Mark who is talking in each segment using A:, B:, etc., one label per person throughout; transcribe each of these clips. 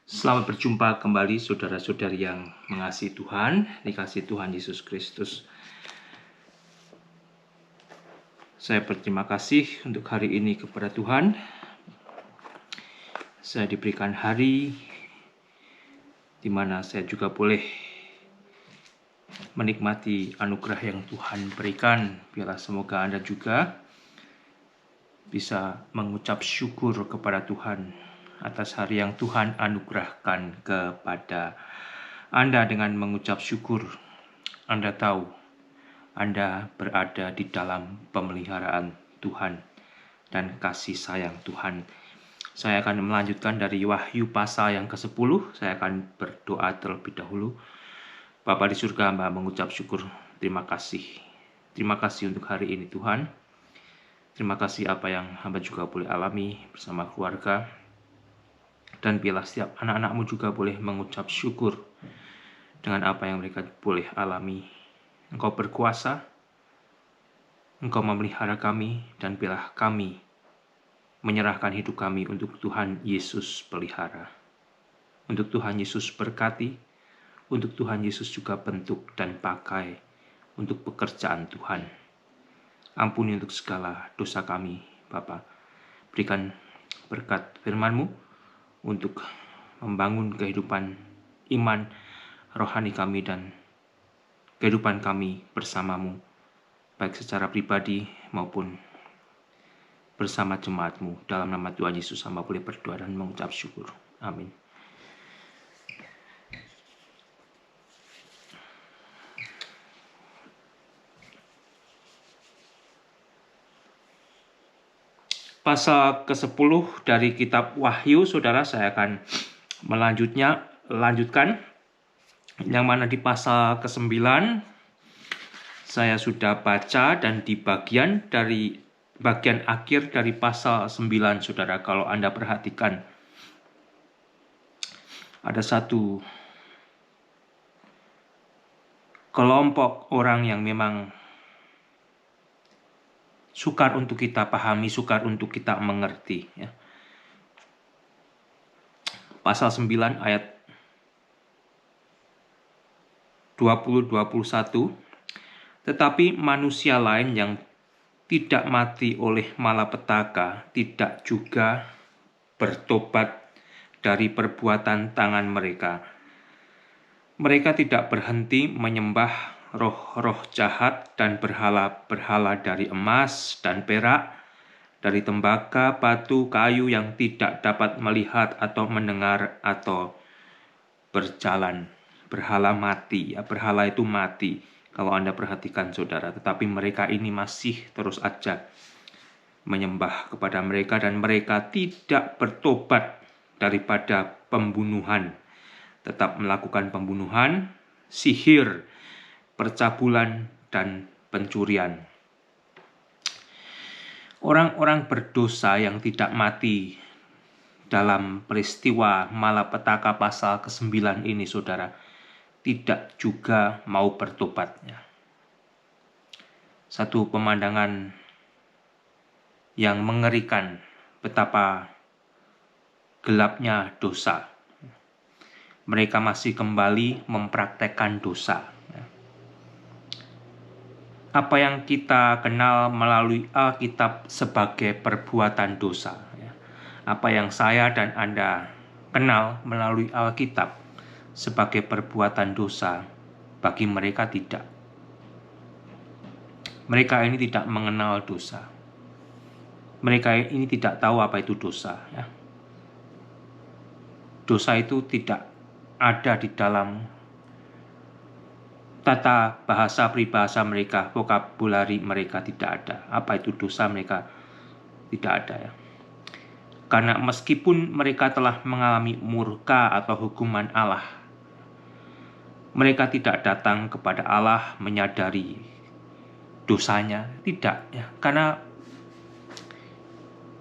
A: Selamat berjumpa kembali saudara-saudari yang mengasihi Tuhan, dikasihi Tuhan Yesus Kristus. Saya berterima kasih untuk hari ini kepada Tuhan. Saya diberikan hari di mana saya juga boleh menikmati anugerah yang Tuhan berikan. Biarlah semoga Anda juga bisa mengucap syukur kepada Tuhan atas hari yang Tuhan anugerahkan kepada Anda. Dengan mengucap syukur, Anda tahu Anda berada di dalam pemeliharaan Tuhan dan kasih sayang Tuhan. Saya akan melanjutkan dari Wahyu pasal yang ke-10. Saya akan berdoa terlebih dahulu. Bapa di surga, Hamba mengucap syukur. Terima kasih. Terima kasih untuk hari ini Tuhan. Terima kasih apa yang Hamba juga boleh alami bersama keluarga. Dan biarlah setiap anak-anak-Mu juga boleh mengucap syukur dengan apa yang mereka boleh alami. Engkau berkuasa, Engkau memelihara kami, dan biarlah kami menyerahkan hidup kami untuk Tuhan Yesus pelihara. Untuk Tuhan Yesus berkati, untuk Tuhan Yesus juga bentuk dan pakai untuk pekerjaan Tuhan. Ampuni untuk segala dosa kami, Bapa. Berikan berkat firman-Mu untuk membangun kehidupan iman rohani kami dan kehidupan kami bersama-Mu, baik secara pribadi maupun bersama jemaat-Mu. Dalam nama Tuhan Yesus, hamba boleh berdoa dan mengucap syukur. Amin. Pasal ke-10 dari kitab Wahyu, saudara, saya akan melanjutkan. Yang mana di pasal ke-9 saya sudah baca, dan di bagian akhir dari pasal 9, saudara, kalau Anda perhatikan, ada satu kelompok orang yang memang sukar untuk kita pahami, sukar untuk kita mengerti. Ya. Pasal 9 ayat 20-21, tetapi manusia lain yang tidak mati oleh malapetaka tidak juga bertobat dari perbuatan tangan mereka. Mereka tidak berhenti menyembah roh-roh jahat dan berhala-berhala dari emas dan perak, dari tembaga, batu, kayu yang tidak dapat melihat atau mendengar atau berjalan. Berhala mati, ya, berhala itu mati kalau Anda perhatikan, saudara. Tetapi mereka ini masih terus aja menyembah kepada mereka, dan mereka tidak bertobat daripada pembunuhan, tetap melakukan pembunuhan, sihir, percabulan, dan pencurian. Orang-orang berdosa yang tidak mati dalam peristiwa malapetaka pasal ke-9 ini, saudara, tidak juga mau bertobatnya. Satu pemandangan yang mengerikan betapa gelapnya dosa. Mereka masih kembali mempraktekkan dosa. Apa yang kita kenal melalui Alkitab sebagai perbuatan dosa. Apa yang saya dan Anda kenal melalui Alkitab sebagai perbuatan dosa, bagi mereka tidak. Mereka ini tidak mengenal dosa. Mereka ini tidak tahu apa itu dosa. Ya. Dosa itu tidak ada di dalam tata bahasa peribahasa mereka, vokabulari mereka tidak ada. Apa itu dosa mereka tidak ada, ya. Karena meskipun mereka telah mengalami murka atau hukuman Allah, mereka tidak datang kepada Allah menyadari dosanya, tidak, ya. Karena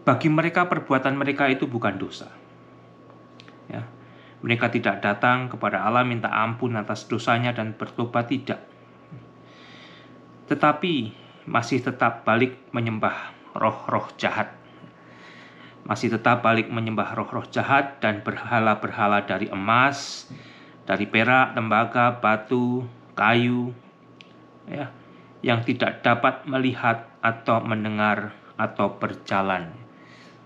A: bagi mereka perbuatan mereka itu bukan dosa. Ya. Mereka tidak datang kepada Allah minta ampun atas dosanya dan bertobat, tidak. Tetapi masih tetap balik menyembah roh-roh jahat. masih tetap balik menyembah roh-roh jahat dan berhala-berhala dari emas, dari perak, tembaga, batu, kayu, ya, yang tidak dapat melihat atau mendengar atau berjalan.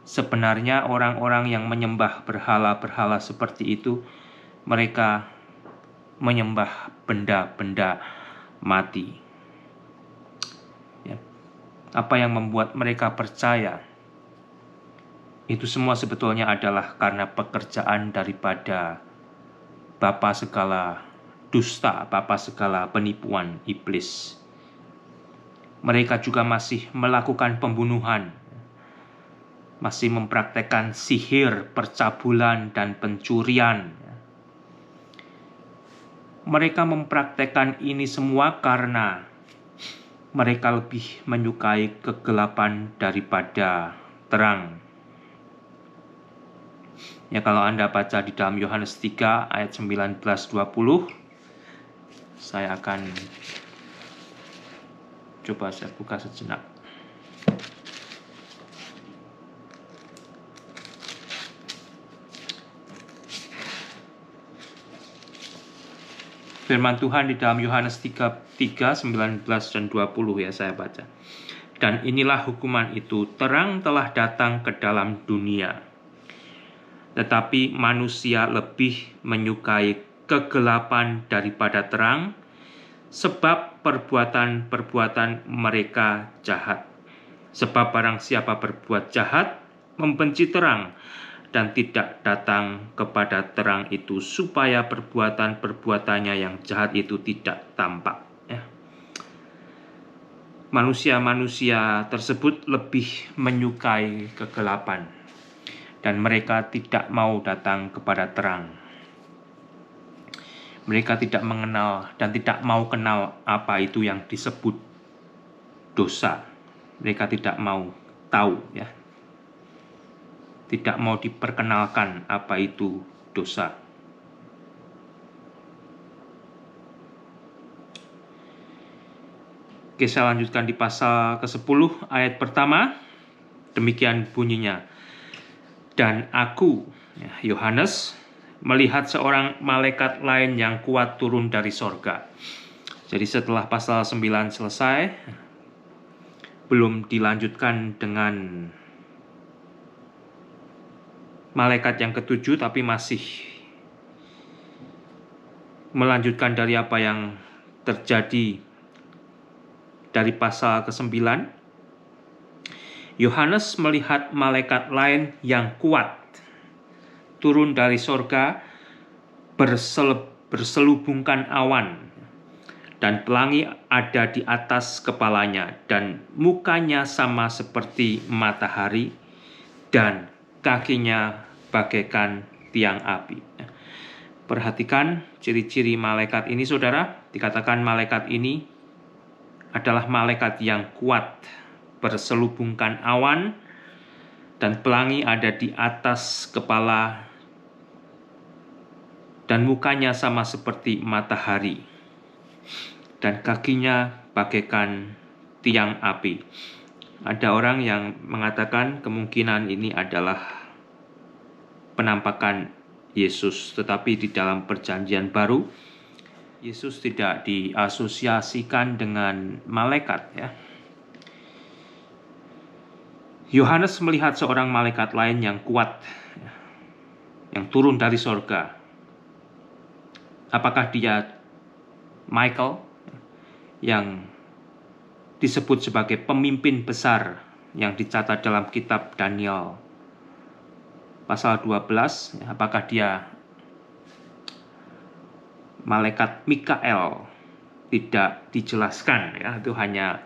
A: Sebenarnya orang-orang yang menyembah berhala-berhala seperti itu, mereka menyembah benda-benda mati. Ya. Apa yang membuat mereka percaya? Itu semua sebetulnya adalah karena pekerjaan daripada bapa segala dusta, bapa segala penipuan iblis. Mereka juga masih melakukan pembunuhan, masih mempraktekkan sihir, percabulan, dan pencurian. Mereka mempraktekkan ini semua karena mereka lebih menyukai kegelapan daripada terang. Ya, kalau Anda baca di dalam Yohanes 3 ayat 19-20, saya akan coba saya buka sejenak. Firman Tuhan di dalam Yohanes 3, 19 dan 20 ya, saya baca. Dan inilah hukuman itu, terang telah datang ke dalam dunia, tetapi manusia lebih menyukai kegelapan daripada terang, sebab perbuatan-perbuatan mereka jahat. Sebab barang siapa berbuat jahat, membenci terang, dan tidak datang kepada terang itu, supaya perbuatan-perbuatannya yang jahat itu tidak tampak. Ya. Manusia-manusia tersebut lebih menyukai kegelapan, dan mereka tidak mau datang kepada terang. Mereka tidak mengenal dan tidak mau kenal apa itu yang disebut dosa. Mereka tidak mau tahu, ya. Tidak mau diperkenalkan apa itu dosa. Oke, saya lanjutkan di pasal ke-10 ayat pertama. Demikian bunyinya. Dan aku, Yohanes, melihat seorang malaikat lain yang kuat turun dari sorga. Jadi setelah pasal 9 selesai, belum dilanjutkan dengan malaikat yang ketujuh, tapi masih melanjutkan dari apa yang terjadi dari pasal ke-9. Yohanes melihat malaikat lain yang kuat turun dari sorga, berselubungkan awan, dan pelangi ada di atas kepalanya, dan mukanya sama seperti matahari, dan kakinya bagaikan tiang api. Perhatikan ciri-ciri malaikat ini, saudara. Dikatakan malaikat ini adalah malaikat yang kuat, berselubungkan awan, dan pelangi ada di atas kepala, dan mukanya sama seperti matahari, dan kakinya bagaikan tiang api. Ada orang yang mengatakan kemungkinan ini adalah penampakan Yesus, tetapi di dalam Perjanjian Baru, Yesus tidak diasosiasikan dengan malaikat, ya. Yohanes melihat seorang malaikat lain yang kuat, yang turun dari sorga. Apakah dia Michael, yang disebut sebagai pemimpin besar yang dicatat dalam kitab Daniel pasal 12? Apakah dia malaikat Mikael? Tidak dijelaskan, ya. Itu hanya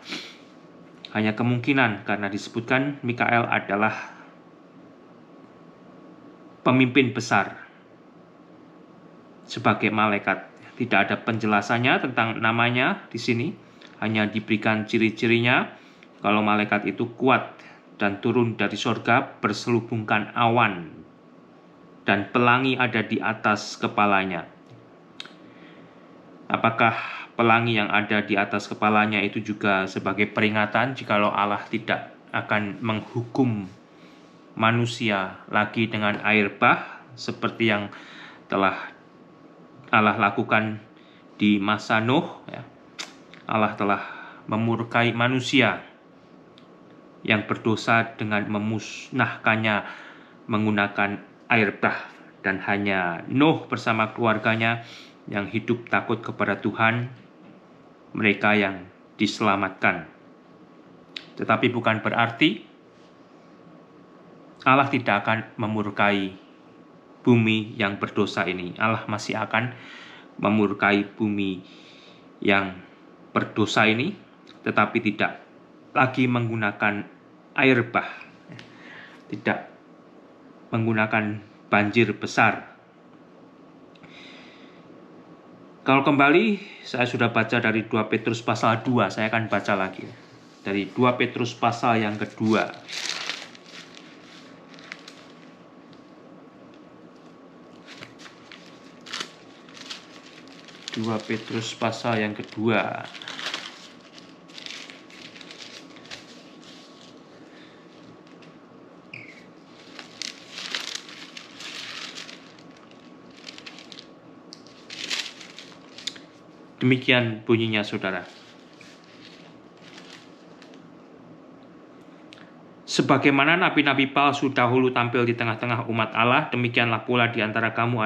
A: kemungkinan, karena disebutkan Mikael adalah pemimpin besar sebagai malaikat. Tidak ada penjelasannya tentang namanya di sini, hanya diberikan ciri-cirinya kalau malaikat itu kuat dan turun dari sorga, berselubungkan awan, dan pelangi ada di atas kepalanya. Apakah pelangi yang ada di atas kepalanya itu juga sebagai peringatan jikalau Allah tidak akan menghukum manusia lagi dengan air bah seperti yang telah Allah lakukan di masa Nuh. Allah telah memurkai manusia yang berdosa dengan memusnahkannya menggunakan air bah, dan hanya Nuh bersama keluarganya yang hidup takut kepada Tuhan, mereka yang diselamatkan. Tetapi bukan berarti Allah tidak akan memurkai bumi yang berdosa ini. Allah masih akan memurkai bumi yang berdosa ini, tetapi tidak lagi menggunakan air bah, tidak menggunakan banjir besar. Kalau kembali, saya sudah baca dari 2 Petrus pasal 2, saya akan baca lagi. Dari 2 Petrus pasal yang kedua. 2 Petrus pasal yang kedua. Demikian bunyinya, saudara. Sebagaimana nabi-nabi palsu dahulu tampil di tengah-tengah umat Allah, demikianlah pula di antara kamu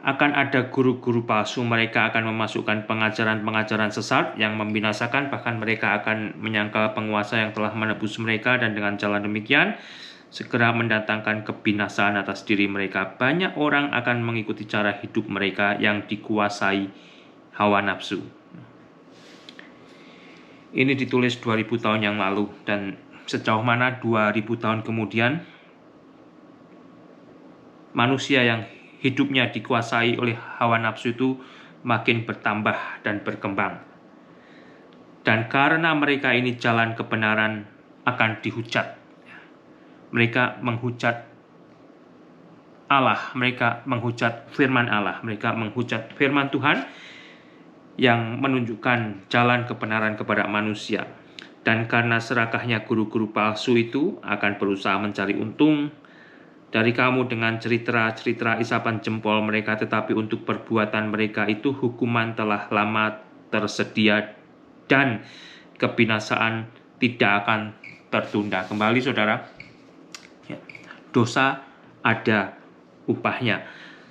A: akan ada guru-guru palsu. Mereka akan memasukkan pengajaran-pengajaran sesat yang membinasakan, bahkan mereka akan menyangkal penguasa yang telah menebus mereka, dan dengan jalan demikian segera mendatangkan kebinasaan atas diri mereka. Banyak orang akan mengikuti cara hidup mereka yang dikuasai hawa nafsu. Ini ditulis 2000 tahun yang lalu, dan sejauh mana 2000 tahun kemudian manusia yang hidupnya dikuasai oleh hawa nafsu itu makin bertambah dan berkembang. Dan karena mereka ini jalan kebenaran akan dihujat. Mereka menghujat Allah, mereka menghujat firman Allah, mereka menghujat firman Tuhan yang menunjukkan jalan kebenaran kepada manusia. Dan karena serakahnya guru-guru palsu itu akan berusaha mencari untung dari kamu dengan cerita-cerita isapan jempol mereka, tetapi untuk perbuatan mereka itu hukuman telah lama tersedia dan kebinasaan tidak akan tertunda. Kembali, saudara, dosa ada upahnya.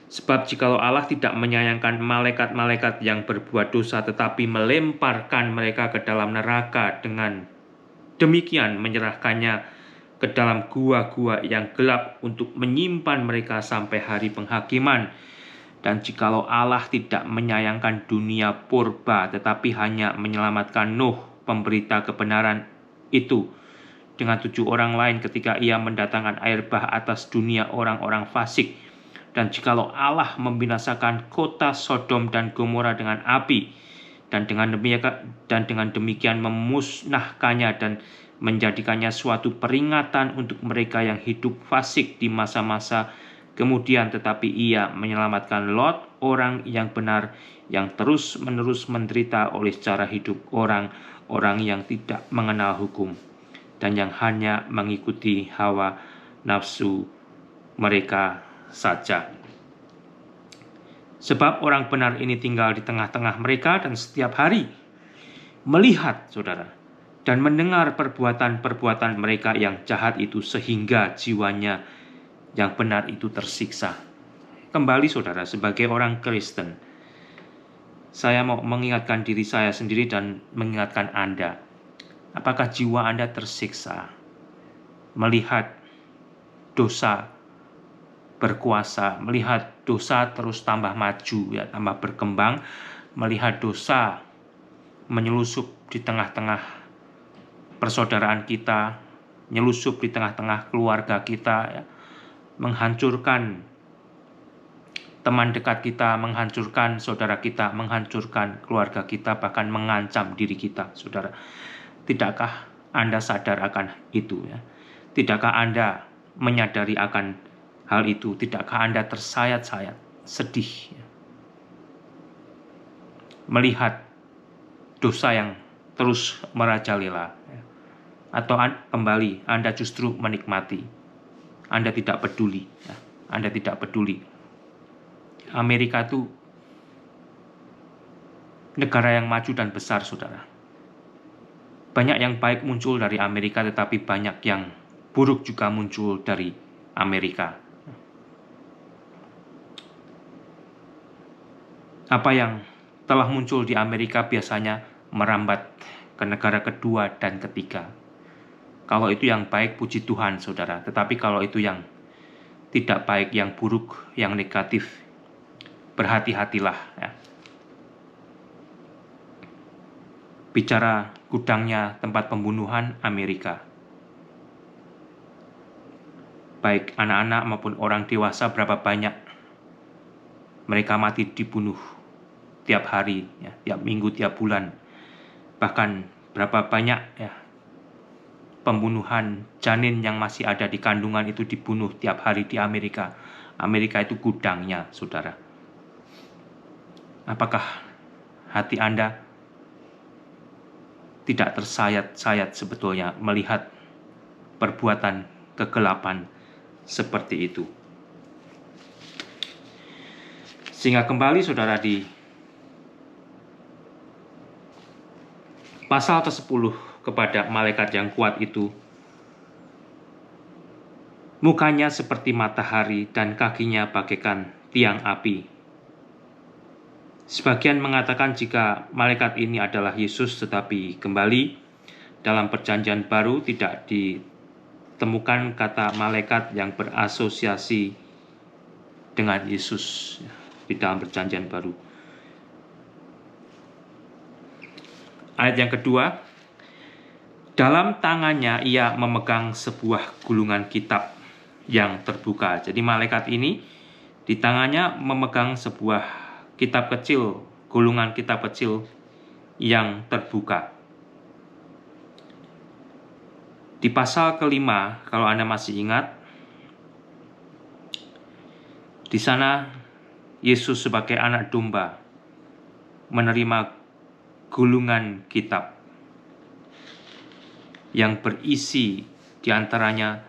A: Sebab jikalau Allah tidak menyayangkan malaikat-malaikat yang berbuat dosa, tetapi melemparkan mereka ke dalam neraka, dengan demikian menyerahkannya ke dalam gua-gua yang gelap untuk menyimpan mereka sampai hari penghakiman. Dan jikalau Allah tidak menyayangkan dunia purba, tetapi hanya menyelamatkan Nuh, pemberita kebenaran itu, dengan 7 orang lain ketika ia mendatangkan air bah atas dunia orang-orang fasik. Dan jikalau Allah membinasakan kota Sodom dan Gomora dengan api, dan dengan demikian memusnahkannya dan menjadikannya suatu peringatan untuk mereka yang hidup fasik di masa-masa kemudian, tetapi ia menyelamatkan Lot, orang yang benar, yang terus-menerus menderita oleh cara hidup orang yang tidak mengenal hukum dan yang hanya mengikuti hawa nafsu mereka saja. Sebab orang benar ini tinggal di tengah-tengah mereka dan setiap hari melihat, saudara, dan mendengar perbuatan-perbuatan mereka yang jahat itu, sehingga jiwanya yang benar itu tersiksa. Kembali, saudara, sebagai orang Kristen, saya mau mengingatkan diri saya sendiri dan mengingatkan Anda. Apakah jiwa Anda tersiksa melihat dosa berkuasa, melihat dosa terus tambah maju, tambah berkembang, melihat dosa menyelusup di tengah-tengah persaudaraan kita, menyelusup di tengah-tengah keluarga kita, menghancurkan teman dekat kita, menghancurkan saudara kita, menghancurkan keluarga kita, bahkan mengancam diri kita, saudara. Tidakkah Anda sadar akan itu? Tidakkah Anda menyadari akan hal itu? Tidakkah Anda tersayat-sayat, sedih, melihat dosa yang terus merajalela? Atau kembali Anda justru menikmati Anda tidak peduli. Ya. Anda tidak peduli. Amerika itu negara yang maju dan besar, saudara. Banyak yang baik muncul dari Amerika, tetapi banyak yang buruk juga muncul dari Amerika. Apa yang telah muncul di Amerika biasanya merambat ke negara kedua dan ketiga. Kalau itu yang baik, puji Tuhan, saudara. Tetapi kalau itu yang tidak baik, yang buruk, yang negatif, berhati-hatilah. Ya. Bicara gudangnya tempat pembunuhan Amerika. Baik anak-anak maupun orang dewasa, berapa banyak mereka mati dibunuh tiap hari, ya, tiap minggu, tiap bulan. Bahkan berapa banyak ya, pembunuhan janin yang masih ada di kandungan itu dibunuh tiap hari di Amerika. Amerika itu gudangnya, saudara. Apakah hati Anda tidak tersayat-sayat sebetulnya melihat perbuatan kegelapan seperti itu? Sehingga kembali, saudara, di pasal ke-10 kepada malaikat yang kuat itu, mukanya seperti matahari dan kakinya bagaikan tiang api. Sebagian mengatakan jika malaikat ini adalah Yesus, tetapi kembali dalam Perjanjian Baru tidak ditemukan kata malaikat yang berasosiasi dengan Yesus di dalam Perjanjian Baru. Ayat yang kedua, dalam tangannya ia memegang sebuah gulungan kitab yang terbuka. Jadi malaikat ini di tangannya memegang sebuah kitab kecil, gulungan kitab kecil yang terbuka. Di pasal ke-5, kalau Anda masih ingat, di sana Yesus sebagai anak domba menerima gulungan kitab yang berisi diantaranya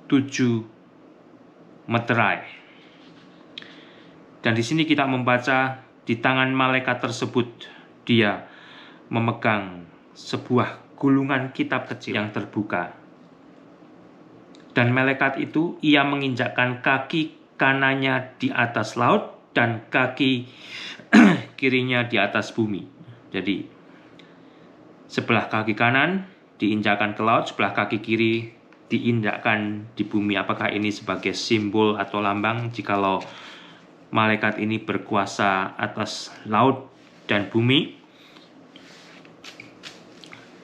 A: 7 meterai. Dan di sini kita membaca di tangan malaikat tersebut dia memegang sebuah gulungan kitab kecil yang terbuka. Dan malaikat itu ia menginjakkan kaki kanannya di atas laut dan kaki kirinya di atas bumi. Jadi sebelah kaki kanan diinjakkan ke laut, sebelah kaki kiri diinjakkan di bumi. Apakah ini sebagai simbol atau lambang jikalau malaikat ini berkuasa atas laut dan bumi?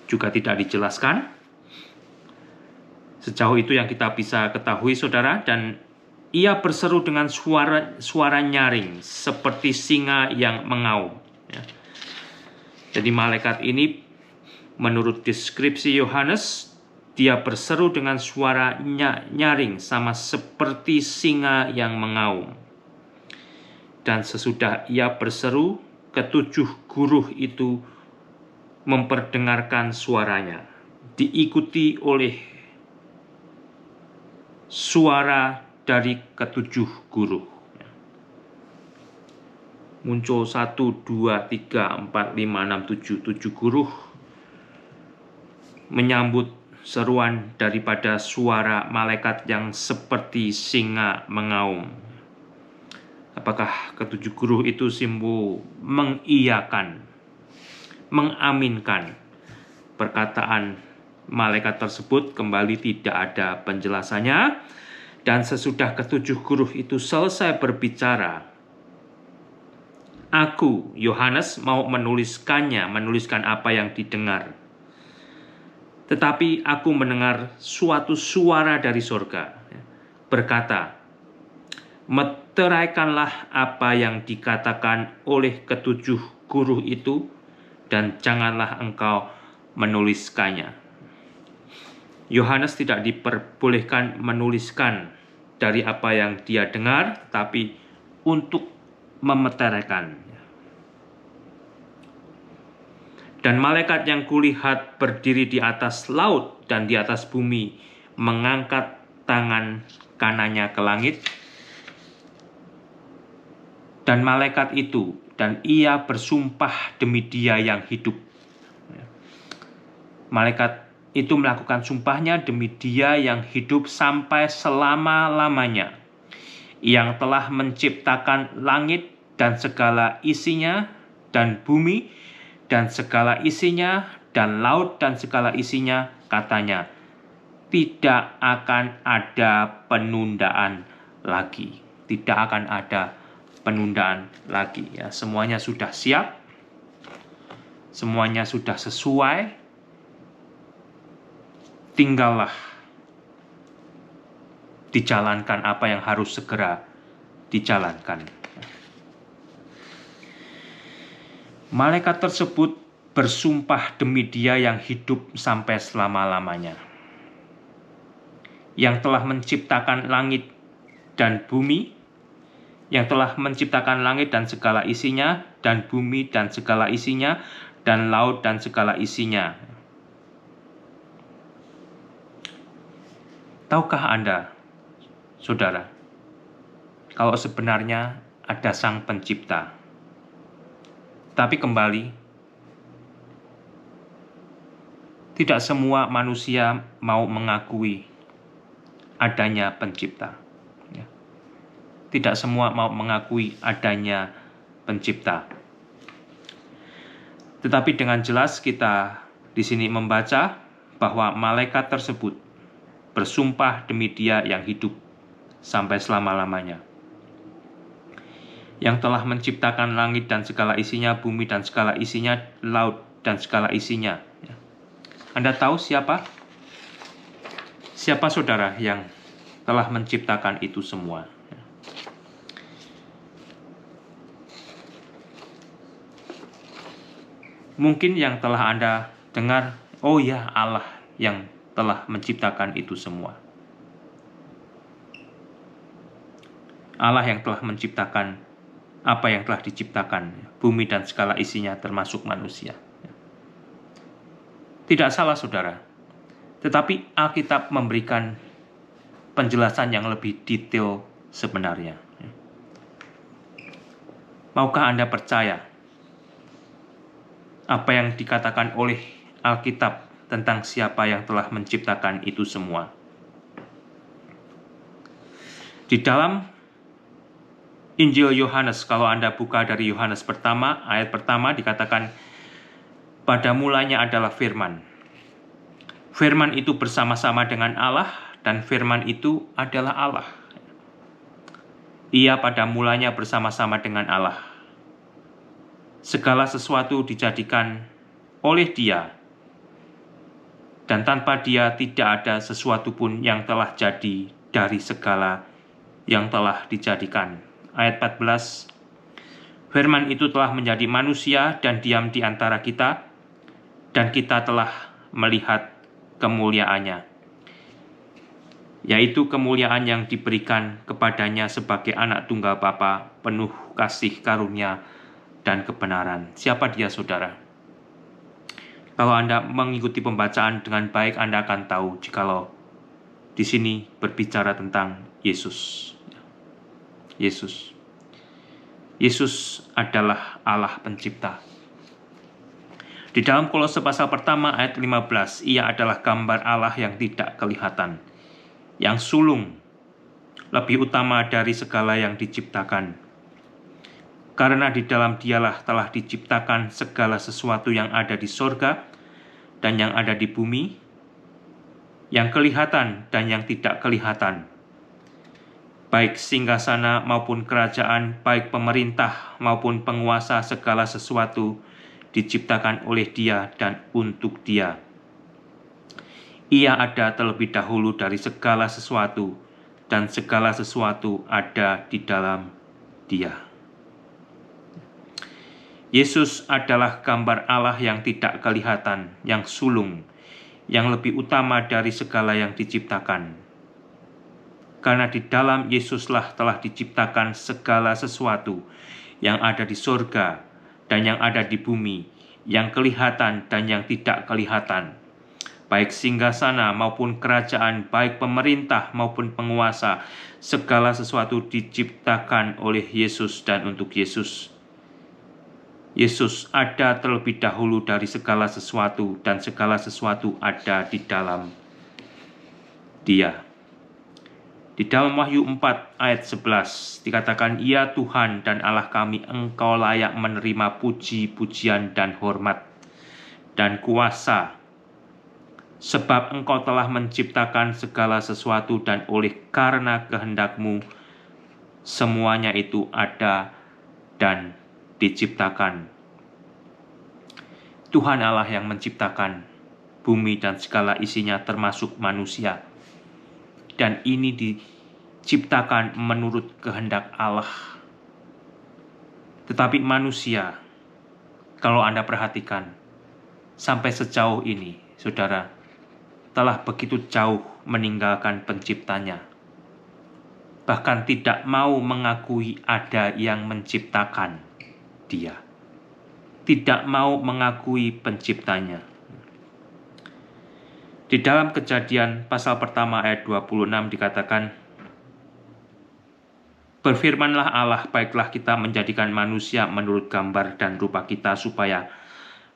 A: Juga tidak dijelaskan. Sejauh itu yang kita bisa ketahui, saudara. Dan ia berseru dengan suara nyaring seperti singa yang mengaum. Ya. Jadi malaikat ini menurut deskripsi Yohanes, dia berseru dengan suara nyaring sama seperti singa yang mengaum. Dan sesudah ia berseru, ke-7 guru itu memperdengarkan suaranya, diikuti oleh suara dari ke-7 guru. Muncul 1, 2, 3, 4, 5, 6, 7 guru menyambut seruan daripada suara malaikat yang seperti singa mengaum. Apakah ke-7 guru itu simbol mengiyakan, mengaminkan perkataan malaikat tersebut? Kembali tidak ada penjelasannya. Dan sesudah ke-7 guru itu selesai berbicara, aku, Yohanes, mau menuliskan apa yang didengar. Tetapi aku mendengar suatu suara dari surga berkata, meteraikanlah apa yang dikatakan oleh ke-7 guru itu, dan janganlah engkau menuliskannya. Yohanes tidak diperbolehkan menuliskan dari apa yang dia dengar, tapi untuk memeteraikan. Dan malaikat yang kulihat berdiri di atas laut dan di atas bumi mengangkat tangan kanannya ke langit, dan malaikat itu, dan ia bersumpah demi Dia yang hidup. Malaikat itu melakukan sumpahnya demi Dia yang hidup sampai selama-lamanya, yang telah menciptakan langit dan segala isinya, dan bumi dan segala isinya, dan laut dan segala isinya, katanya, tidak akan ada penundaan lagi. Tidak akan ada penundaan lagi. Ya, semuanya sudah siap, semuanya sudah sesuai, tinggallah dijalankan apa yang harus segera dijalankan. Malaikat tersebut bersumpah demi Dia yang hidup sampai selama-lamanya, yang telah menciptakan langit dan bumi, yang telah menciptakan langit dan segala isinya, dan bumi dan segala isinya, dan laut dan segala isinya. Tahukah Anda, saudara, kalau sebenarnya ada Sang Pencipta? Tapi kembali, tidak semua manusia mau mengakui adanya Pencipta. Tidak semua mau mengakui adanya Pencipta. Tetapi dengan jelas kita di sini membaca bahwa malaikat tersebut bersumpah demi Dia yang hidup sampai selama-lamanya, yang telah menciptakan langit dan segala isinya, bumi dan segala isinya, laut dan segala isinya. Anda tahu siapa? Siapa saudara yang telah menciptakan itu semua? Mungkin yang telah Anda dengar, oh ya, Allah yang telah menciptakan itu semua. Allah yang telah menciptakan apa yang telah diciptakan, bumi dan segala isinya termasuk manusia. Tidak salah saudara, tetapi Alkitab memberikan penjelasan yang lebih detail sebenarnya. Maukah Anda percaya apa yang dikatakan oleh Alkitab tentang siapa yang telah menciptakan itu semua? Di dalam Injil Yohanes, kalau Anda buka dari Yohanes pertama, ayat pertama dikatakan, pada mulanya adalah firman. Firman itu bersama-sama dengan Allah, dan firman itu adalah Allah. Ia pada mulanya bersama-sama dengan Allah. Segala sesuatu dijadikan oleh Dia, dan tanpa Dia tidak ada sesuatu pun yang telah jadi dari segala yang telah dijadikan. Ayat 14, firman itu telah menjadi manusia dan diam di antara kita, dan kita telah melihat kemuliaannya, yaitu kemuliaan yang diberikan kepadanya sebagai anak tunggal Bapa, penuh kasih karunia dan kebenaran. Siapa Dia, saudara? Kalau Anda mengikuti pembacaan dengan baik, Anda akan tahu jikalau di sini berbicara tentang Yesus. Yesus adalah Allah pencipta. Di dalam Kolose pasal pertama ayat 15, Ia adalah gambar Allah yang tidak kelihatan, yang sulung, lebih utama dari segala yang diciptakan. Karena di dalam Dialah telah diciptakan segala sesuatu yang ada di sorga dan yang ada di bumi, yang kelihatan dan yang tidak kelihatan, baik singgasana maupun kerajaan, baik pemerintah maupun penguasa, segala sesuatu diciptakan oleh Dia dan untuk Dia. Ia ada terlebih dahulu dari segala sesuatu, dan segala sesuatu ada di dalam Dia. Yesus adalah gambar Allah yang tidak kelihatan, yang sulung, yang lebih utama dari segala yang diciptakan. Karena di dalam Yesuslah telah diciptakan segala sesuatu yang ada di sorga dan yang ada di bumi, yang kelihatan dan yang tidak kelihatan, baik singgasana maupun kerajaan, baik pemerintah maupun penguasa, segala sesuatu diciptakan oleh Yesus dan untuk Yesus. Yesus ada terlebih dahulu dari segala sesuatu, dan segala sesuatu ada di dalam Dia. Di dalam Wahyu 4 ayat 11 dikatakan, "Ya Tuhan dan Allah kami, Engkau layak menerima puji-pujian dan hormat dan kuasa, sebab Engkau telah menciptakan segala sesuatu, dan oleh karena kehendak-Mu semuanya itu ada dan diciptakan." Tuhan Allah yang menciptakan bumi dan segala isinya termasuk manusia. Dan ini diciptakan menurut kehendak Allah. Tetapi manusia, kalau Anda perhatikan, sampai sejauh ini, saudara, telah begitu jauh meninggalkan penciptanya. Bahkan tidak mau mengakui ada yang menciptakan dia. Tidak mau mengakui penciptanya. Di dalam Kejadian pasal pertama ayat 26 dikatakan, "Berfirmanlah Allah, baiklah kita menjadikan manusia menurut gambar dan rupa kita, supaya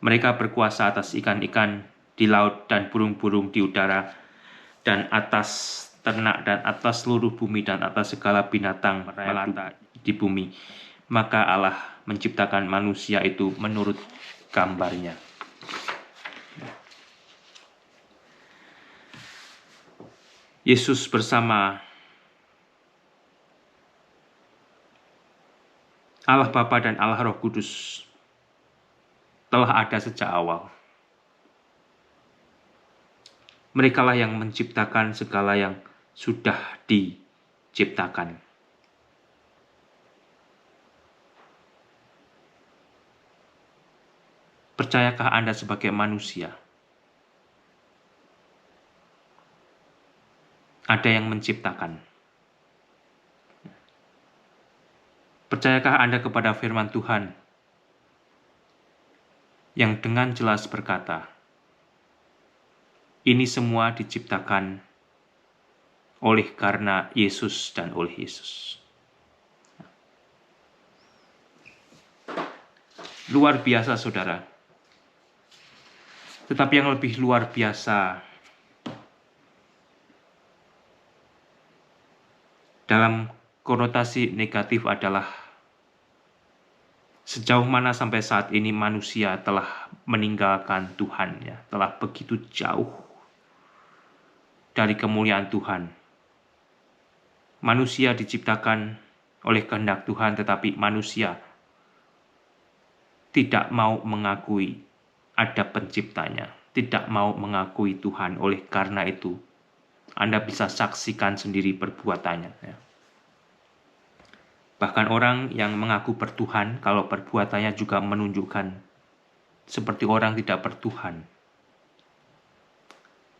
A: mereka berkuasa atas ikan-ikan di laut dan burung-burung di udara, dan atas ternak, dan atas seluruh bumi, dan atas segala binatang melata di bumi." Maka Allah menciptakan manusia itu menurut gambarnya. Yesus bersama Allah Bapa dan Allah Roh Kudus telah ada sejak awal. Merekalah yang menciptakan segala yang sudah diciptakan. Percayakah Anda sebagai manusia? Ada yang menciptakan. Percayakah Anda kepada firman Tuhan yang dengan jelas berkata, ini semua diciptakan oleh karena Yesus dan oleh Yesus. Luar biasa, saudara. Tetapi yang lebih luar biasa dalam konotasi negatif adalah sejauh mana sampai saat ini manusia telah meninggalkan Tuhan, ya, telah begitu jauh dari kemuliaan Tuhan. Manusia diciptakan oleh kehendak Tuhan, tetapi manusia tidak mau mengakui ada penciptanya, tidak mau mengakui Tuhan. Oleh karena itu, Anda bisa saksikan sendiri perbuatannya. Ya. Bahkan orang yang mengaku bertuhan, kalau perbuatannya juga menunjukkan seperti orang tidak bertuhan,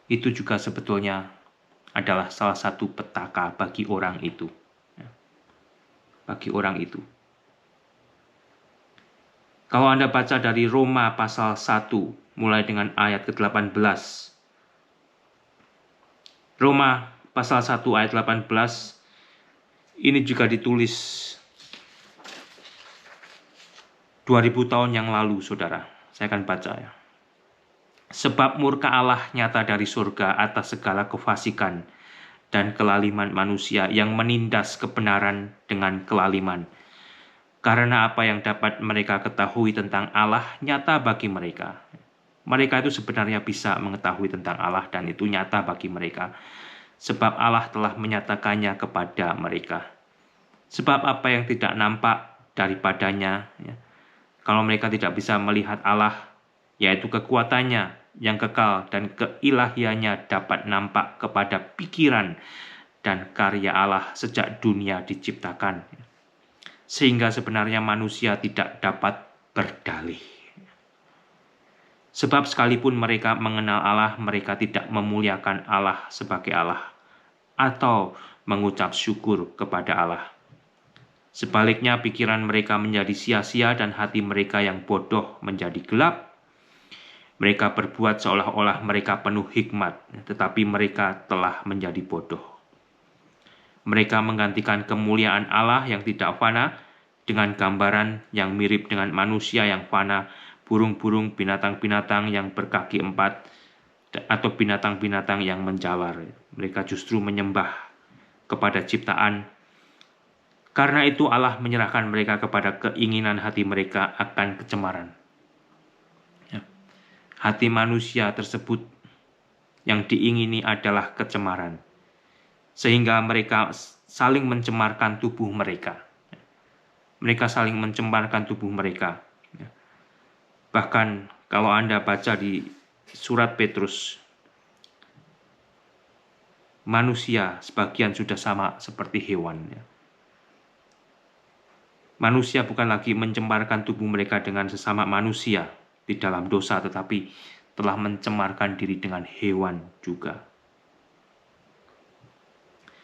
A: itu juga sebetulnya adalah salah satu petaka bagi orang itu. Ya. Bagi orang itu. Kalau Anda baca dari Roma pasal 1, mulai dengan ayat ke-18. Roma pasal 1 ayat 18, ini juga ditulis 2000 tahun yang lalu, saudara. Saya akan baca ya. "Sebab murka Allah nyata dari surga atas segala kefasikan dan kelaliman manusia yang menindas kebenaran dengan kelaliman. Karena apa yang dapat mereka ketahui tentang Allah nyata bagi mereka." Mereka itu sebenarnya bisa mengetahui tentang Allah, dan itu nyata bagi mereka. Sebab Allah telah menyatakannya kepada mereka. Sebab apa yang tidak nampak daripadanya, ya, kalau mereka tidak bisa melihat Allah, yaitu kekuatannya yang kekal dan keilahiannya dapat nampak kepada pikiran dan karya Allah sejak dunia diciptakan. Sehingga sebenarnya manusia tidak dapat berdalih. Sebab sekalipun mereka mengenal Allah, mereka tidak memuliakan Allah sebagai Allah atau mengucap syukur kepada Allah. Sebaliknya pikiran mereka menjadi sia-sia dan hati mereka yang bodoh menjadi gelap. Mereka berbuat seolah-olah mereka penuh hikmat, tetapi mereka telah menjadi bodoh. Mereka menggantikan kemuliaan Allah yang tidak fana dengan gambaran yang mirip dengan manusia yang fana, burung-burung, binatang-binatang yang berkaki 4, atau binatang-binatang yang menjalar. Mereka justru menyembah kepada ciptaan. Karena itu Allah menyerahkan mereka kepada keinginan hati mereka akan kecemaran. Hati manusia tersebut yang diingini adalah kecemaran, sehingga mereka saling mencemarkan tubuh mereka. Mereka saling mencemarkan tubuh mereka. Bahkan kalau Anda baca di surat Petrus, manusia sebagian sudah sama seperti hewan. Manusia bukan lagi mencemarkan tubuh mereka dengan sesama manusia di dalam dosa, tetapi telah mencemarkan diri dengan hewan juga.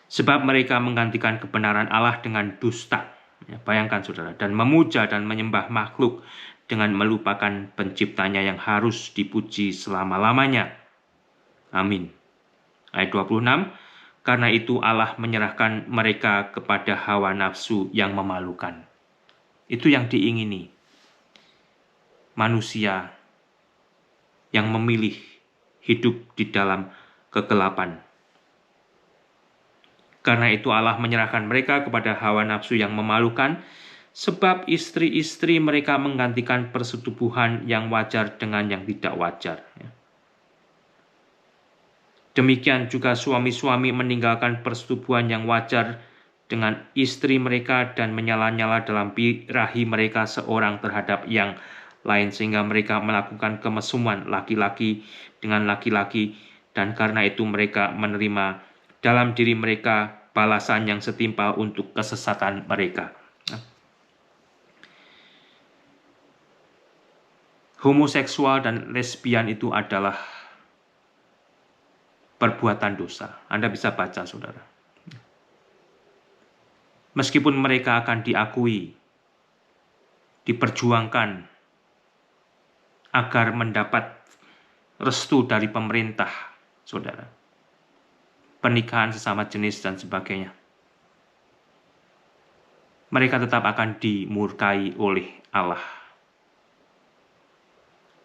A: Sebab mereka menggantikan kebenaran Allah dengan dusta. Ya, bayangkan saudara, dan memuja dan menyembah makhluk dengan melupakan penciptanya yang harus dipuji selama-lamanya. Amin. Ayat 26, karena itu Allah menyerahkan mereka kepada hawa nafsu yang memalukan. Itu yang diingini manusia yang memilih hidup di dalam kegelapan. Karena itu Allah menyerahkan mereka kepada hawa nafsu yang memalukan, sebab istri-istri mereka menggantikan persetubuhan yang wajar dengan yang tidak wajar. Demikian juga suami-suami meninggalkan persetubuhan yang wajar dengan istri mereka dan menyala-nyala dalam birahi mereka seorang terhadap yang lain, sehingga mereka melakukan kemesuman laki-laki dengan laki-laki, dan karena itu mereka menerima dalam diri mereka balasan yang setimpal untuk kesesatan mereka. Homoseksual dan lesbian itu adalah perbuatan dosa. Anda bisa baca, saudara. Meskipun mereka akan diakui, diperjuangkan agar mendapat restu dari pemerintah, saudara, pernikahan sesama jenis dan sebagainya, mereka tetap akan dimurkai oleh Allah.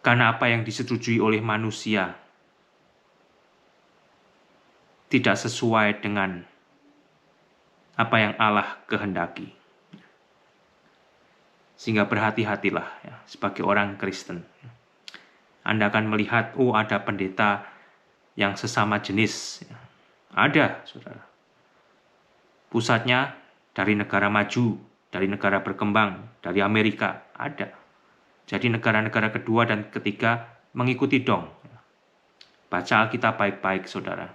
A: Karena apa yang disetujui oleh manusia tidak sesuai dengan apa yang Allah kehendaki. Sehingga berhati-hatilah ya, sebagai orang Kristen. Anda akan melihat, ada pendeta yang sesama jenis. Ada, saudara. Pusatnya dari negara maju, dari negara berkembang, dari Amerika, ada. Jadi negara-negara kedua dan ketiga mengikuti dong. Baca Alkitab baik-baik, saudara.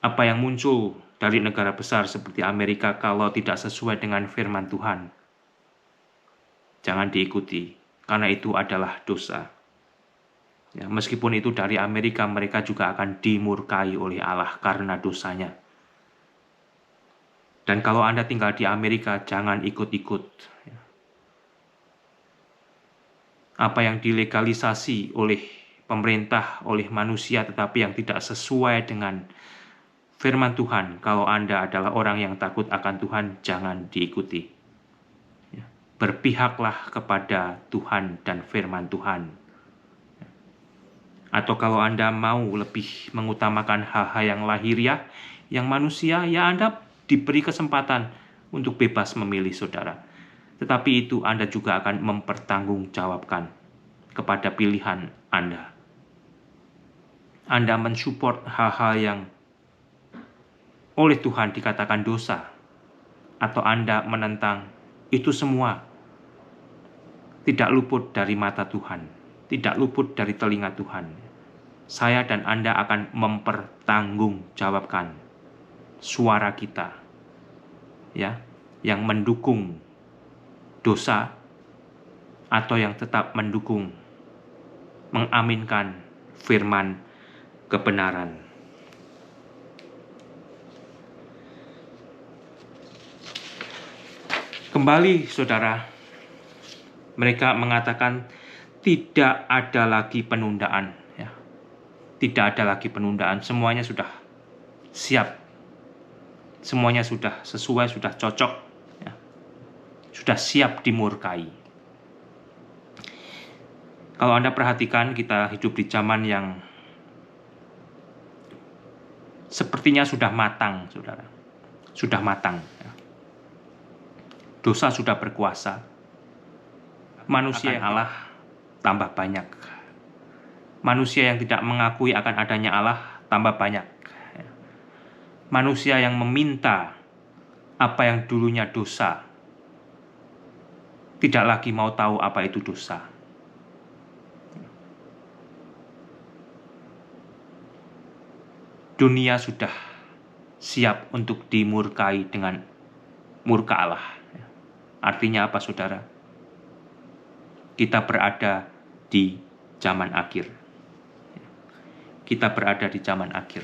A: Apa yang muncul dari negara besar seperti Amerika kalau tidak sesuai dengan firman Tuhan, jangan diikuti, karena itu adalah dosa. Ya, meskipun itu dari Amerika, mereka juga akan dimurkai oleh Allah karena dosanya. Dan kalau Anda tinggal di Amerika, jangan ikut-ikut. Apa yang dilegalisasi oleh pemerintah, oleh manusia, tetapi yang tidak sesuai dengan firman Tuhan, kalau Anda adalah orang yang takut akan Tuhan, jangan diikuti. Berpihaklah kepada Tuhan dan firman Tuhan. Atau kalau Anda mau lebih mengutamakan hal-hal yang lahiriah, yang manusia, ya Anda diberi kesempatan untuk bebas memilih, saudara. Tetapi itu Anda juga akan mempertanggungjawabkan kepada pilihan Anda. Anda mensupport hal-hal yang oleh Tuhan dikatakan dosa, atau Anda menentang, itu semua tidak luput dari mata Tuhan, tidak luput dari telinga Tuhan. Saya dan Anda akan mempertanggungjawabkan suara kita, ya, yang mendukung dosa atau yang tetap mendukung, mengaminkan firman kebenaran. Kembali, saudara, mereka mengatakan tidak ada lagi penundaan. Ya. Tidak ada lagi penundaan, semuanya sudah siap. Semuanya sudah sesuai, sudah cocok. Ya. Sudah siap dimurkai. Kalau Anda perhatikan, kita hidup di zaman yang sepertinya sudah matang, saudara. Sudah matang. Ya. Dosa sudah berkuasa. Manusia yang Allah tambah banyak. Manusia yang tidak mengakui akan adanya Allah tambah banyak. Manusia yang meminta apa yang dulunya dosa tidak lagi mau tahu apa itu dosa. Dunia sudah siap untuk dimurkai dengan murka Allah. Artinya apa, saudara? Kita berada di zaman akhir. Kita berada di zaman akhir.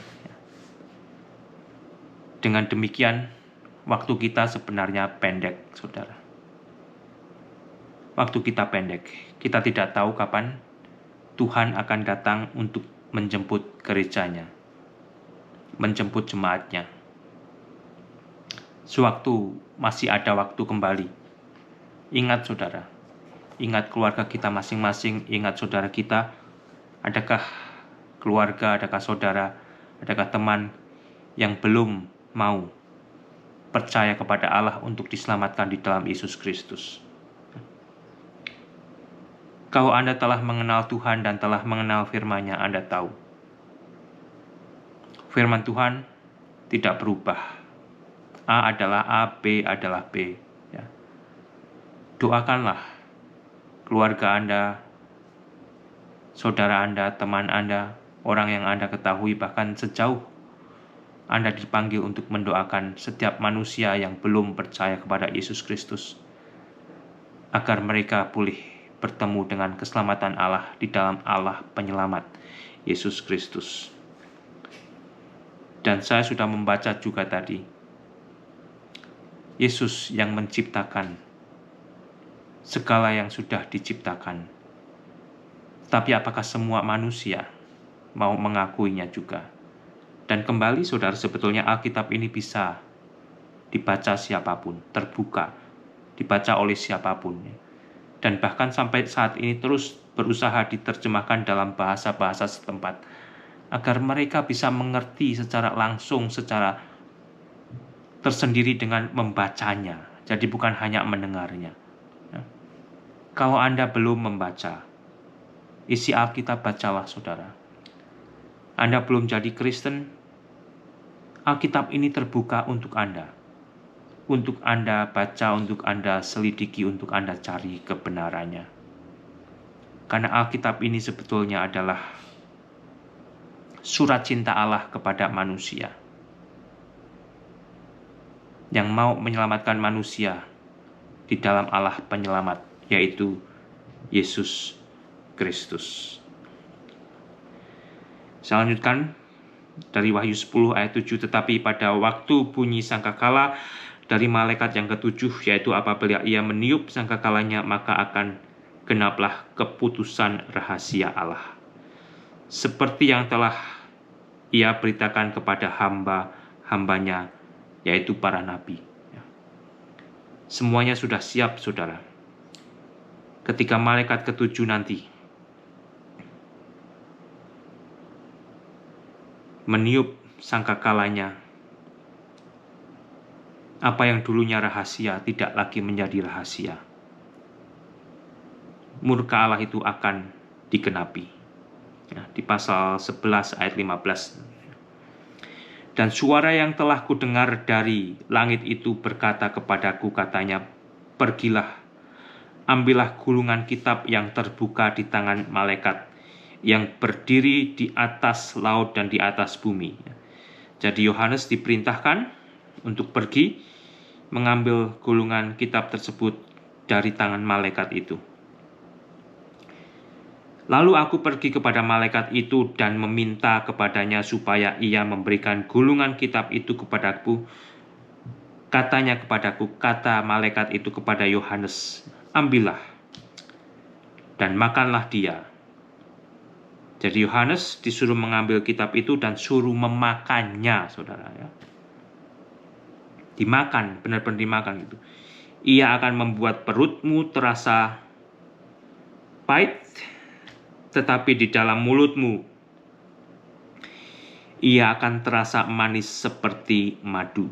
A: Dengan demikian, waktu kita sebenarnya pendek, saudara. Waktu kita pendek. Kita tidak tahu kapan Tuhan akan datang untuk menjemput gerejanya, menjemput jemaatnya. Sewaktu masih ada waktu kembali. Ingat, saudara. Ingat keluarga kita masing-masing. Ingat saudara kita. Adakah keluarga, adakah saudara, adakah teman yang belum mau percaya kepada Allah untuk diselamatkan di dalam Yesus Kristus? Kalau Anda telah mengenal Tuhan dan telah mengenal firman-Nya, Anda tahu firman Tuhan tidak berubah. A adalah A, B adalah B. Ya. Doakanlah keluarga Anda, saudara Anda, teman Anda, orang yang Anda ketahui, bahkan sejauh Anda dipanggil untuk mendoakan setiap manusia yang belum percaya kepada Yesus Kristus, agar mereka pulih bertemu dengan keselamatan Allah di dalam Allah penyelamat, Yesus Kristus. Dan saya sudah membaca juga tadi, Yesus yang menciptakan segala yang sudah diciptakan. Tapi apakah semua manusia mau mengakuinya juga? Dan kembali, saudara, sebetulnya Alkitab ini bisa dibaca siapapun, terbuka, dibaca oleh siapapun. Dan bahkan sampai saat ini terus berusaha diterjemahkan dalam bahasa-bahasa setempat, agar mereka bisa mengerti secara langsung, secara tersendiri dengan membacanya. Jadi bukan hanya mendengarnya. Kalau Anda belum membaca isi Alkitab, bacalah, saudara. Anda belum jadi Kristen, Alkitab ini terbuka untuk Anda. Untuk Anda baca, untuk Anda selidiki, untuk Anda cari kebenarannya. Karena Alkitab ini sebetulnya adalah surat cinta Allah kepada manusia, yang mau menyelamatkan manusia di dalam Allah penyelamat, yaitu Yesus Kristus. Saya lanjutkan dari Wahyu 10 ayat 7. Tetapi pada waktu bunyi sangkakala dari malaikat yang ketujuh, yaitu apabila ia meniup sangkakalanya, maka akan genaplah keputusan rahasia Allah, seperti yang telah ia beritakan kepada hamba-hambanya, yaitu para nabi. Semuanya sudah siap, saudara. Ketika malaikat ketujuh nanti meniup sangkakalanya, apa yang dulunya rahasia tidak lagi menjadi rahasia. Murka Allah itu akan digenapi. Ya, di pasal 11 ayat 15. Dan suara yang telah kudengar dari langit itu berkata kepadaku, katanya, pergilah, ambillah gulungan kitab yang terbuka di tangan malaikat yang berdiri di atas laut dan di atas bumi. Jadi Yohanes diperintahkan untuk pergi mengambil gulungan kitab tersebut dari tangan malaikat itu. Lalu aku pergi kepada malaikat itu dan meminta kepadanya supaya ia memberikan gulungan kitab itu kepadaku. Katanya kepadaku, kata malaikat itu kepada Yohanes, ambillah, dan makanlah dia. Jadi Yohanes disuruh mengambil kitab itu dan suruh memakannya, saudara ya. Dimakan, benar-benar dimakan gitu. Ia akan membuat perutmu terasa pahit, tetapi di dalam mulutmu ia akan terasa manis seperti madu.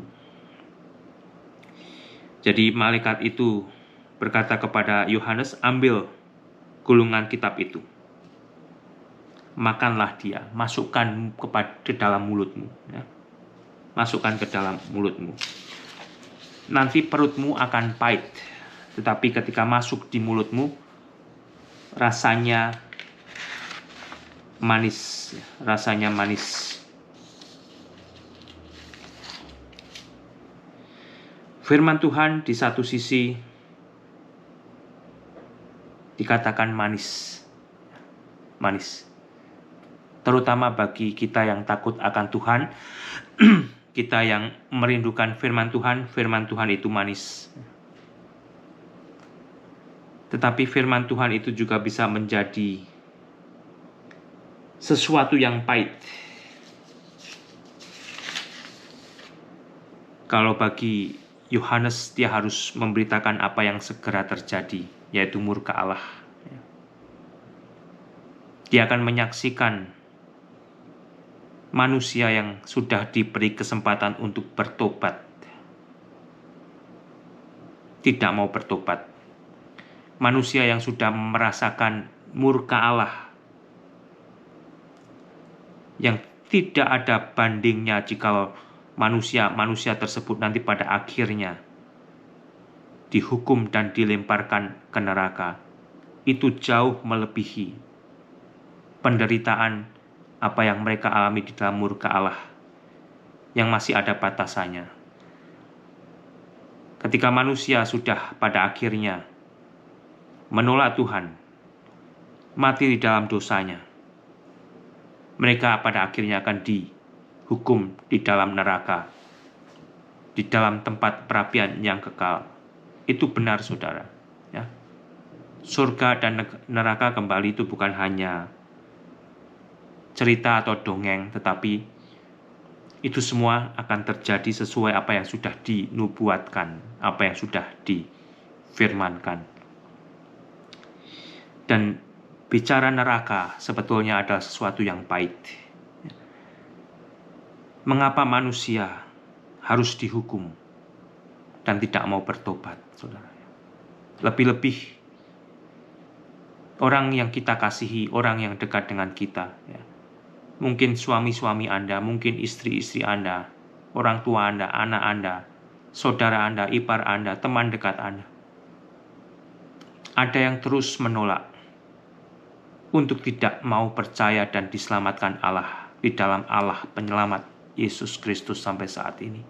A: Jadi malaikat itu berkata kepada Yohanes, ambil gulungan kitab itu. Makanlah dia, masukkan ke dalam mulutmu. Ya. Masukkan ke dalam mulutmu. Nanti perutmu akan pahit, tetapi ketika masuk di mulutmu, rasanya manis. Rasanya manis. Firman Tuhan di satu sisi dikatakan manis. Manis. Terutama bagi kita yang takut akan Tuhan, kita yang merindukan firman Tuhan itu manis. Tetapi firman Tuhan itu juga bisa menjadi sesuatu yang pahit. Kalau bagi Yohanes, dia harus memberitakan apa yang segera terjadi, yaitu murka Allah. Dia akan menyaksikan manusia yang sudah diberi kesempatan untuk bertobat, tidak mau bertobat. Manusia yang sudah merasakan murka Allah, yang tidak ada bandingnya jika manusia tersebut nanti pada akhirnya dihukum dan dilemparkan ke neraka. Itu jauh melebihi penderitaan apa yang mereka alami di dalam murka Allah yang masih ada batasannya. Ketika manusia sudah pada akhirnya menolak Tuhan, mati di dalam dosanya, mereka pada akhirnya akan dihukum di dalam neraka, di dalam tempat perapian yang kekal. Itu benar, saudara. Ya. Surga dan neraka kembali itu bukan hanya cerita atau dongeng, tetapi itu semua akan terjadi sesuai apa yang sudah dinubuatkan, apa yang sudah difirmankan. Dan bicara neraka sebetulnya adalah sesuatu yang pahit. Mengapa manusia harus dihukum dan tidak mau bertobat, saudara? Lebih-lebih orang yang kita kasihi, orang yang dekat dengan kita. Ya. Mungkin suami-suami Anda, mungkin istri-istri Anda, orang tua Anda, anak Anda, saudara Anda, ipar Anda, teman dekat Anda. Ada yang terus menolak untuk tidak mau percaya dan diselamatkan Allah di dalam Allah penyelamat Yesus Kristus sampai saat ini.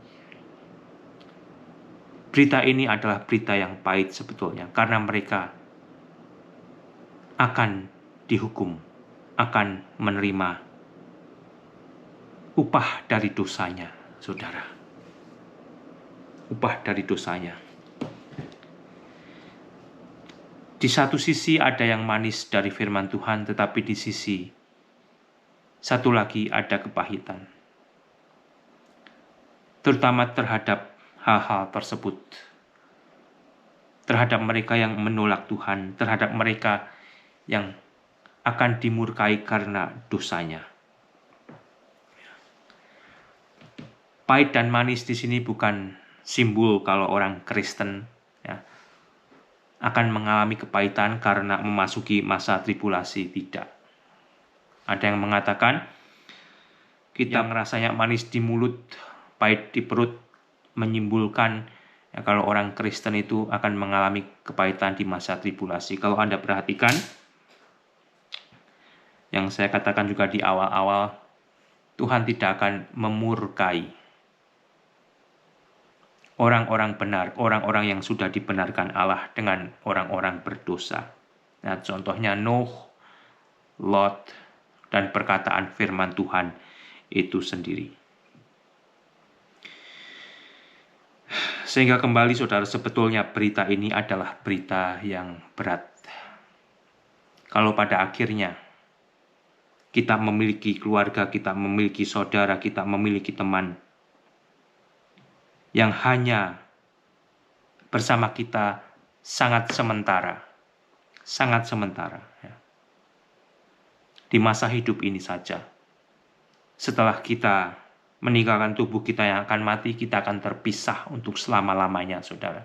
A: Berita ini adalah berita yang pahit sebetulnya, karena mereka akan dihukum, akan menerima upah dari dosanya, saudara. Upah dari dosanya. Di satu sisi ada yang manis dari firman Tuhan, tetapi di sisi satu lagi ada kepahitan. Terutama terhadap hal-hal tersebut. Terhadap mereka yang menolak Tuhan, terhadap mereka yang akan dimurkai karena dosanya. Pahit dan manis di sini bukan simbol kalau orang Kristen ya, akan mengalami kepahitan karena memasuki masa tribulasi, tidak. Ada yang mengatakan kita ngerasanya manis di mulut, pahit di perut, menyimpulkan ya, kalau orang Kristen itu akan mengalami kepahitan di masa tribulasi. Kalau Anda perhatikan, yang saya katakan juga di awal-awal, Tuhan tidak akan memurkai orang-orang benar, orang-orang yang sudah dibenarkan Allah dengan orang-orang berdosa. Nah, contohnya Nuh, Lot, dan perkataan firman Tuhan itu sendiri. Sehingga kembali saudara, sebetulnya berita ini adalah berita yang berat. Kalau pada akhirnya kita memiliki keluarga, kita memiliki saudara, kita memiliki teman yang hanya bersama kita sangat sementara, ya. Di masa hidup ini saja. Setelah kita meninggalkan tubuh kita yang akan mati, kita akan terpisah untuk selama-lamanya, saudara.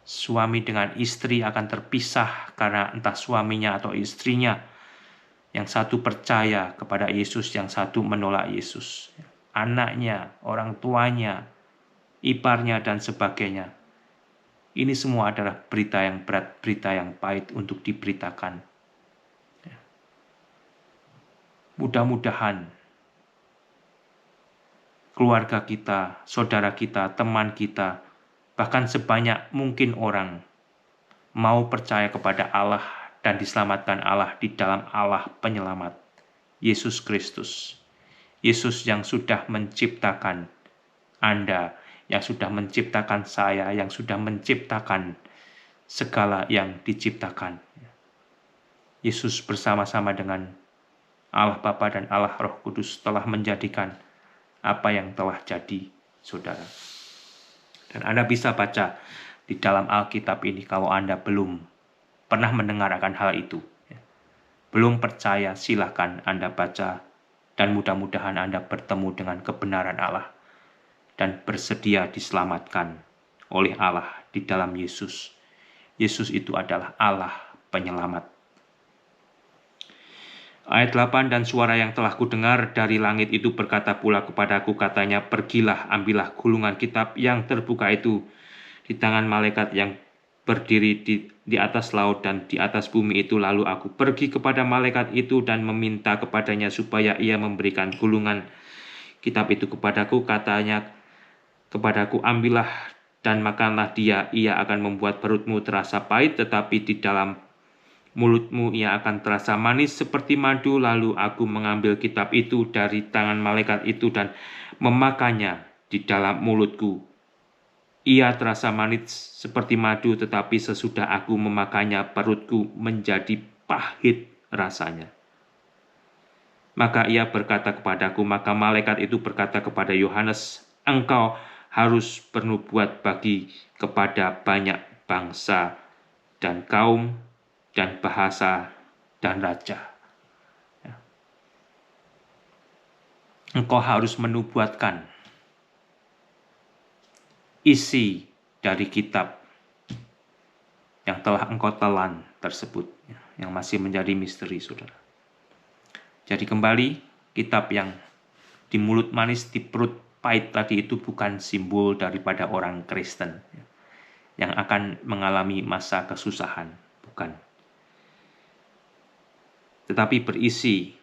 A: Suami dengan istri akan terpisah karena entah suaminya atau istrinya, yang satu percaya kepada Yesus, yang satu menolak Yesus. Anaknya, orang tuanya, iparnya, dan sebagainya. Ini semua adalah berita yang berat, berita yang pahit untuk diberitakan. Mudah-mudahan keluarga kita, saudara kita, teman kita, bahkan sebanyak mungkin orang mau percaya kepada Allah dan diselamatkan Allah di dalam Allah penyelamat, Yesus Kristus. Yesus yang sudah menciptakan Anda, yang sudah menciptakan saya, yang sudah menciptakan segala yang diciptakan. Yesus bersama-sama dengan Allah Bapa dan Allah Roh Kudus telah menjadikan apa yang telah jadi, saudara. Dan Anda bisa baca di dalam Alkitab ini kalau Anda belum pernah mendengar akan hal itu. Belum percaya, silakan Anda baca dan mudah-mudahan Anda bertemu dengan kebenaran Allah dan bersedia diselamatkan oleh Allah di dalam Yesus. Yesus itu adalah Allah penyelamat. Ayat 8, dan suara yang telah kudengar dari langit itu berkata pula kepadaku, katanya, pergilah, ambillah gulungan kitab yang terbuka itu di tangan malaikat yang berdiri di atas laut dan di atas bumi itu. Lalu aku pergi kepada malaikat itu dan meminta kepadanya supaya ia memberikan gulungan kitab itu kepadaku. Katanya kepadaku, ambillah dan makanlah dia, ia akan membuat perutmu terasa pahit, tetapi di dalam mulutmu ia akan terasa manis seperti madu. Lalu aku mengambil kitab itu dari tangan malaikat itu dan memakannya di dalam mulutku. Ia terasa manis seperti madu, tetapi sesudah aku memakannya perutku menjadi pahit rasanya. Maka ia berkata kepadaku, maka malaikat itu berkata kepada Yohanes, engkau harus bernubuat bagi kepada banyak bangsa dan kaum dan bahasa dan raja. Engkau harus menubuatkan isi dari kitab yang telah engkau telan tersebut, yang masih menjadi misteri, saudara. Jadi kembali, kitab yang di mulut manis, di perut pahit tadi itu bukan simbol daripada orang Kristen yang akan mengalami masa kesusahan, bukan. Tetapi berisi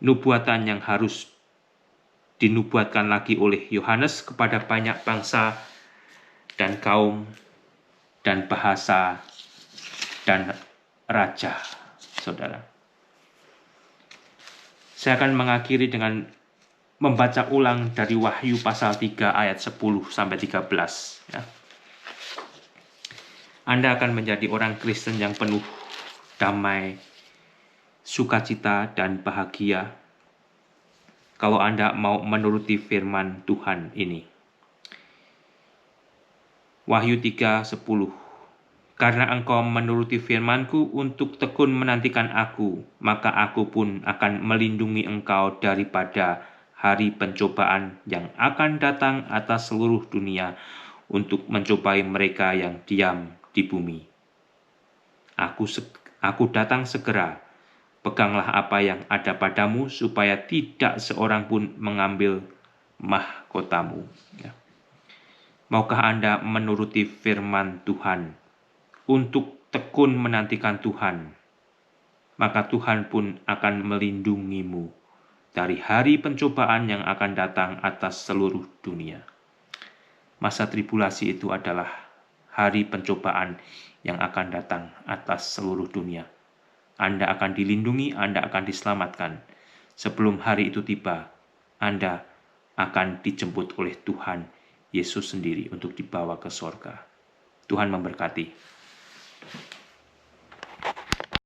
A: nubuatan yang harus dinubuatkan lagi oleh Yohanes kepada banyak bangsa dan kaum dan bahasa dan raja, saudara. Saya akan mengakhiri dengan membaca ulang dari Wahyu pasal 3 ayat 10 sampai 13. Ya. Anda akan menjadi orang Kristen yang penuh damai, sukacita, dan bahagia kalau Anda mau menuruti firman Tuhan ini. Wahyu 3:10. Karena engkau menuruti firman-Ku untuk tekun menantikan Aku, maka Aku pun akan melindungi engkau daripada hari pencobaan yang akan datang atas seluruh dunia untuk mencobai mereka yang diam di bumi. Aku datang segera. Peganglah apa yang ada padamu, supaya tidak seorang pun mengambil mahkotamu. Ya. Maukah Anda menuruti firman Tuhan untuk tekun menantikan Tuhan? Maka Tuhan pun akan melindungimu dari hari pencobaan yang akan datang atas seluruh dunia. Masa tribulasi itu adalah hari pencobaan yang akan datang atas seluruh dunia. Anda akan dilindungi, Anda akan diselamatkan. Sebelum hari itu tiba, Anda akan dijemput oleh Tuhan Yesus sendiri untuk dibawa ke sorga. Tuhan memberkati.